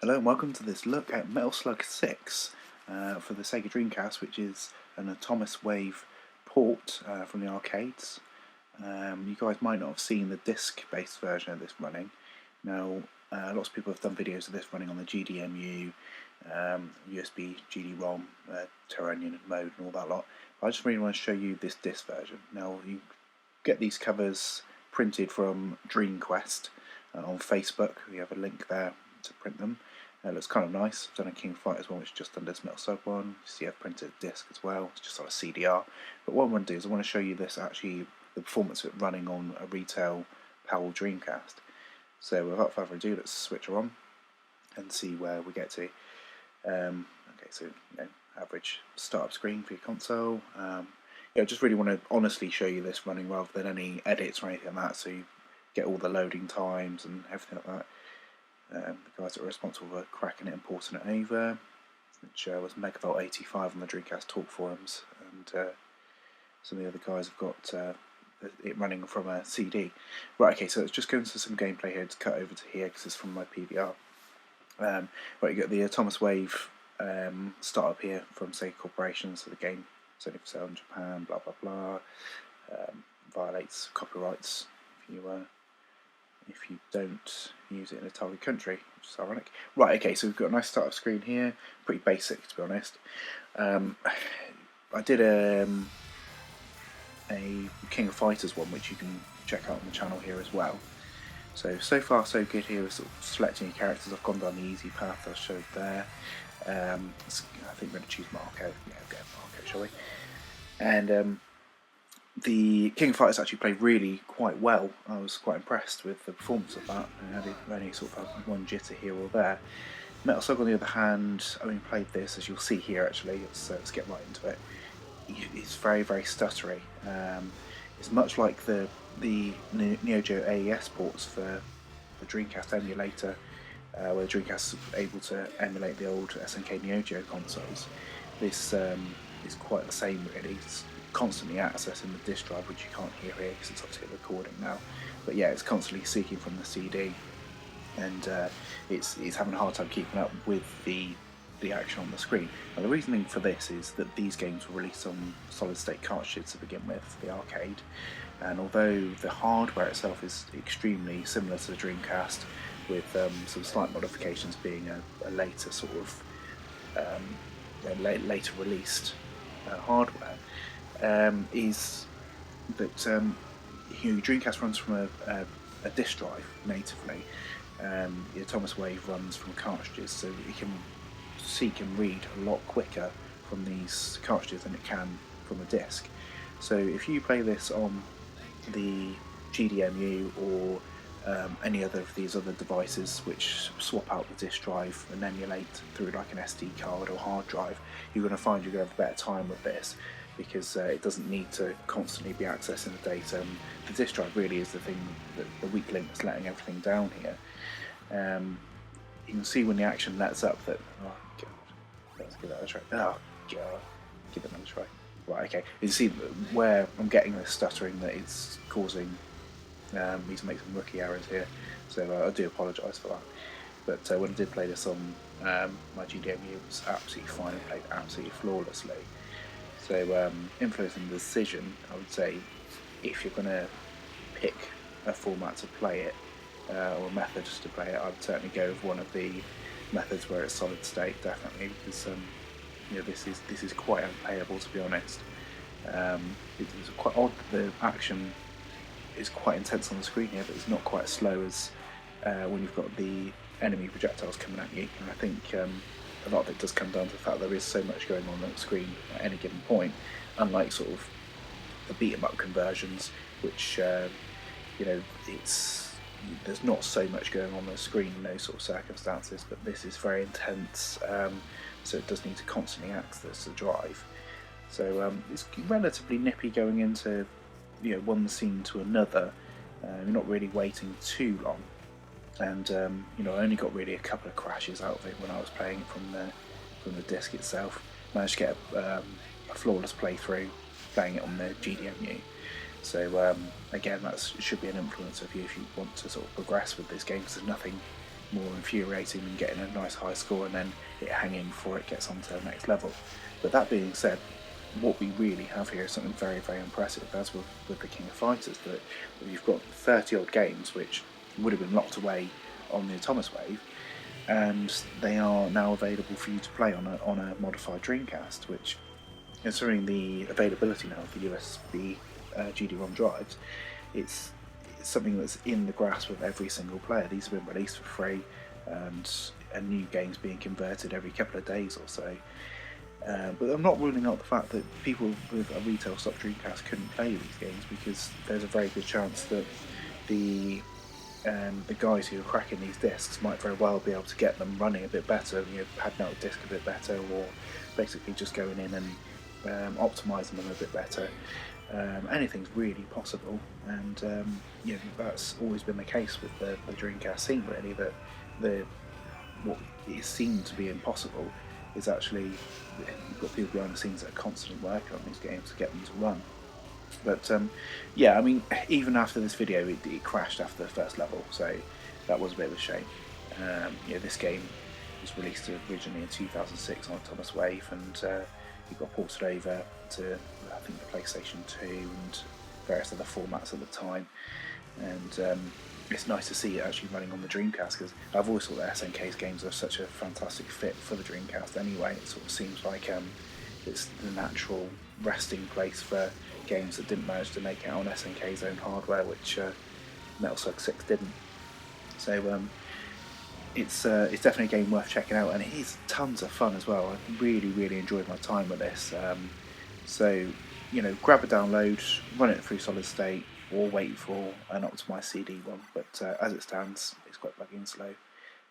Hello and welcome to this look at Metal Slug 6 for the Sega Dreamcast, which is an Atomic Wave port from the arcades. You guys might not have seen the disc-based version of this running. Now, lots of people have done videos of this running on the GDMU, USB, GD-ROM, Terranian mode and all that lot. But I just really want to show you this disc version. Now, you get these covers printed from Dreamcast on Facebook. We have a link there to print them. It looks kind of nice. I've done a King of Fighters one which is just on this Metal Slug one. You see I've printed a disc as well, it's just on a CDR. But what I want to do is I want to show you this actually, the performance of it running on a retail PAL Dreamcast. So without further ado, let's switch her on and see where we get to. Okay, so average startup screen for your console. Just really want to honestly show you this running rather than any edits or anything like that, so you get all the loading times and everything like that. The guys that were responsible for cracking it and porting it over, which was Megavolt85 on the Dreamcast talk forums, and some of the other guys have got it running from a CD. Right, okay, so let's just go into some gameplay here to cut over to here because it's from my PVR. Right, you got the Atomic Wave startup here from Sega Corporation, so the game is only for sale in Japan, blah blah blah, violates copyrights if you don't use it in a target country, which is ironic. Right, okay, so we've got a nice startup screen here, pretty basic to be honest. I did a King of Fighters one, which you can check out on the channel here as well. So far so good here with sort of selecting your characters. I've gone down the easy path I showed there. I think we're going to choose Marco. Yeah, go Marco, shall we? And the King of Fighters actually played really quite well. I was quite impressed with the performance of that. I had only sort of had one jitter here or there. Metal Slug, on the other hand, I played this, as you'll see here actually. Let's get right into it. It's very, very stuttery. It's much like the Neo Geo AES ports for the Dreamcast emulator, where the Dreamcast is able to emulate the old SNK Neo Geo consoles. This is quite the same really. It's constantly accessing the disk drive, which you can't hear here because it's obviously recording now. But yeah, it's constantly seeking from the CD, and it's having a hard time keeping up with the action on the screen. Now the reasoning for this is that these games were released on solid state cartridges to begin with, the arcade, and although the hardware itself is extremely similar to the Dreamcast, with some slight modifications being a later sort of later released hardware, is that Dreamcast runs from a disk drive natively. The Atomic Wave runs from cartridges, so it can seek and read a lot quicker from these cartridges than it can from a disc. So if you play this on the GDMU or any other of these other devices which swap out the disk drive and emulate through like an SD card or hard drive, you're going to find you're going to have a better time with this, because it doesn't need to constantly be accessing the data. The disk drive really is the thing, the weak link that's letting everything down here. You can see when the action lets up that, oh god, let's give that a try. Oh god, give it another try. Right, okay. You see where I'm getting this stuttering that it's causing me to make some rookie errors here, so I do apologise for that. But when I did play this on my GDMU, it was absolutely fine and played absolutely flawlessly. So influencing the decision, I would say, if you're going to pick a format to play it, or a method to play it, I'd certainly go with one of the methods where it's solid state, definitely, because this is quite unplayable, to be honest. It's quite odd that the action is quite intense on the screen here, but it's not quite as slow as when you've got the enemy projectiles coming at you. And I think a lot of it does come down to the fact there is so much going on the screen at any given point, unlike sort of the beat 'em up conversions, which there's not so much going on the screen in those sort of circumstances, but this is very intense, so it does need to constantly access the drive. So it's relatively nippy going into one scene to another. You're not really waiting too long, and I only got really a couple of crashes out of it when I was playing it from the disc itself. Managed to get a flawless playthrough playing it on the GDMU. So again, that should be an influence of you if you want to sort of progress with this game, because there's nothing more infuriating than getting a nice high score and then it hanging before it gets on to the next level. But that being said, what we really have here is something very, very impressive, as with the King of Fighters, that you've got 30 odd games which would have been locked away on the Thomas Wave, and they are now available for you to play on a modified Dreamcast, which, considering the availability now of the USB GD-ROM drives, it's something that's in the grasp of every single player. These have been released for free, and new games being converted every couple of days or so. But I'm not ruling out the fact that people with a retail stock Dreamcast couldn't play these games, because there's a very good chance that the guys who are cracking these discs might very well be able to get them running a bit better, padding out the disc a bit better, or basically just going in and optimising them a bit better. Anything's really possible, and that's always been the case with the Dreamcast scene, really, that what is seen to be impossible is actually, you've got people behind the scenes that are constantly working on these games to get them to run. But yeah, I mean, even after this video, it crashed after the first level, so that was a bit of a shame. This game was released originally in 2006 on Thomas Wave, and it got ported over to, I think, the PlayStation 2 and various other formats at the time. And it's nice to see it actually running on the Dreamcast, because I've always thought that SNK's games are such a fantastic fit for the Dreamcast anyway. It sort of seems like it's the natural resting place for games that didn't manage to make it on SNK's own hardware, which Metal Slug 6 didn't. So it's definitely a game worth checking out, and it is tons of fun as well. I really, really enjoyed my time with this. So grab a download, run it through solid state, or wait for an optimised CD one. But as it stands, it's quite buggy and slow.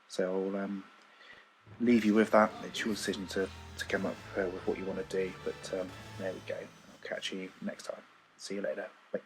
So I'll leave you with that. It's your decision to come up with what you want to do. But there we go. I'll catch you next time. See you later. Bye.